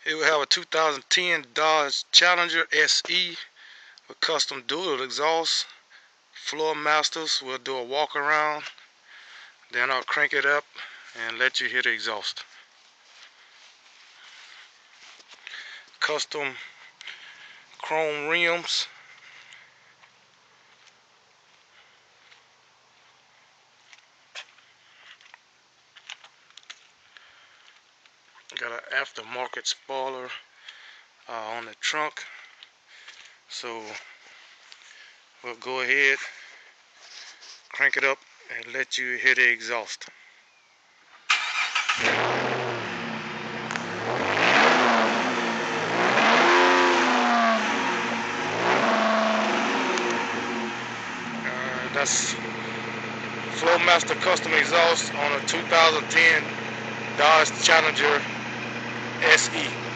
Here we have a 2010 Dodge Challenger SE with custom dual exhaust. Floor masters. We'll do a walk around, then I'll crank it up and let you hear the exhaust. Custom chrome rims. Got an aftermarket spoiler on the trunk. So we'll go ahead, crank it up, and let you hear the exhaust. That's Flowmaster custom exhaust on a 2010 Dodge Challenger SE.